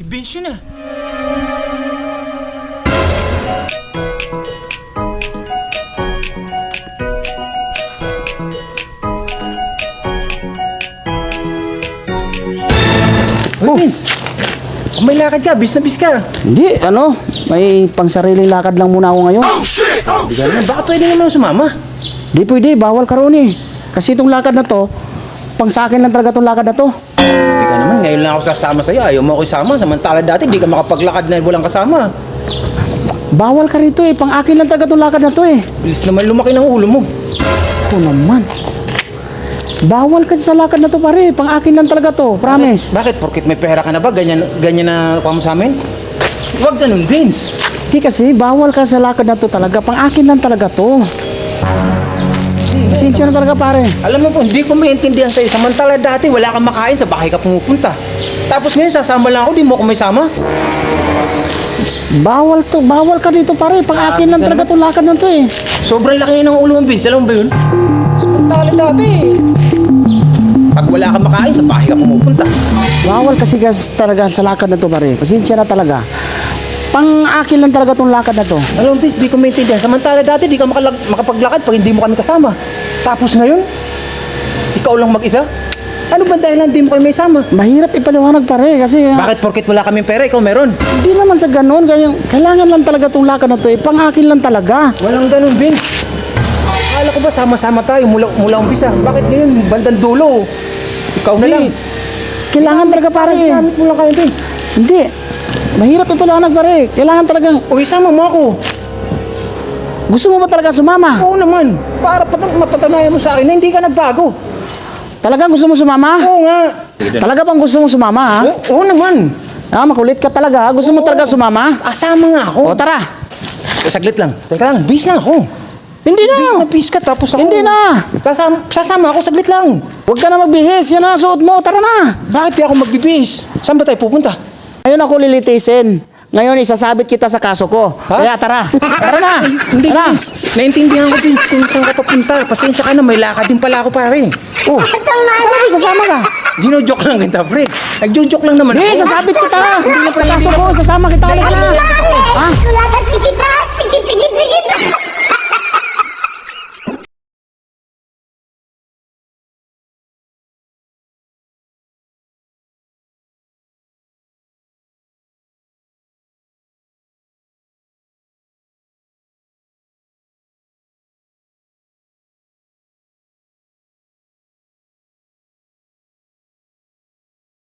Vince yun ah. Uy, Vince. Kung may lakad ka, bis na bis ka. Hindi, may pangsariling lakad lang muna ako ngayon. Hindi ka naman, baka pwede naman sumama. Di pwede, bawal ka ron eh. Kasi itong lakad na to, pang sa akin lang talaga itong lakad na to. Hindi ka naman, ngayon lang ako sasama sa'yo. Ayaw mo ako isama, samantala dati di ka makapaglakad na walang kasama. Bawal ka rito eh, pang akin lang talaga itong lakad na to eh. Bilis naman lumaki ng ulo mo. Ako naman. Bawal ka sa lakad na to pare, pang akin lang talaga to, promise. Bakit? Porkit may pera ka na ba? Ganyan na kuha mo sa amin? Huwag ganun, Vince. Di kasi, bawal ka sa lakad na to talaga, pang akin lang talaga to. Pasensya na talaga pare. Alam mo po, hindi ko maintindihan sa'yo. Samantala dati, wala kang makain, sa bahay ka pumupunta. Tapos ngayon, sasama lang ako, di mo ako may sama. Bawal ka dito pare, pang akin lang talaga itong lakad na to eh. Sobrang laki ng ulo mo, Vince. Alam mo ba yun? Samantala dati. Pag wala kang makain, sa bahay ka pumupunta. Bawal kasi talaga sa lakad na to pare, pasensya na talaga. Pang akin lang talaga itong lakad na to. Alam mo, Vince, di ko maintindihan. Samantala dati, di ka makapaglakad pag hindi mo kami kasama. Tapos ngayon, ikaw lang mag-isa? Ano ba dahilan di mo kami may sama? Mahirap ipaliwanag pare kasi Bakit porkit wala kaming pera, ikaw meron? hindi naman sa ganun, kaya kailangan lang talaga itong lakad na to eh, pang akin lang talaga. Walang ganun, Vince. Akala ko ba sama-sama tayo mula umpisa? Bakit ngayon, bandang dulo? Ikaw na lang. Hindi. Kailangan talaga pare eh. Ginamit mo lang kayo, Vince. Hindi. Mahirap ipaliwanag pare. Kailangan talagang, O, isama mo ako. gusto mo ba talaga sumama? Oo naman. Para mapatanayan mo sa akin na hindi ka nagbago. Talaga gusto mo sumama? Oo nga. Talaga bang gusto mo sumama ha? Oo naman. Makulit ka talaga. Gusto mo talaga sumama? Asama nga ako. O tara. Saglit lang. Teka lang, bis na ako. Hindi Bis na. na bis ka, tapos ako. Hindi na. Sasama ako, saglit lang. Huwag ka na magbihis. Yan na suot mo. Tara na. Bakit di ako magbibis? Saan ba tayo pupunta? Ngayon ako lilitisin. Ngayon isasabit kita sa kaso ko. Ha? Kaya tara. Tara na. Hindi, Tara. Vince. Naintindihan ko, Vince, kung saan ka papunta. Pasensya ka na, may lakad din pala ako, pare. Oh. Tara, sasama ka. Gino-joke lang kita, pre. Nagjo-joke lang naman Hindi, ako. sasabit kita. Sa kaso ko, sasama kita. Halika na. Ha? Wala ka, sige pa! Sige, sige, sige pa!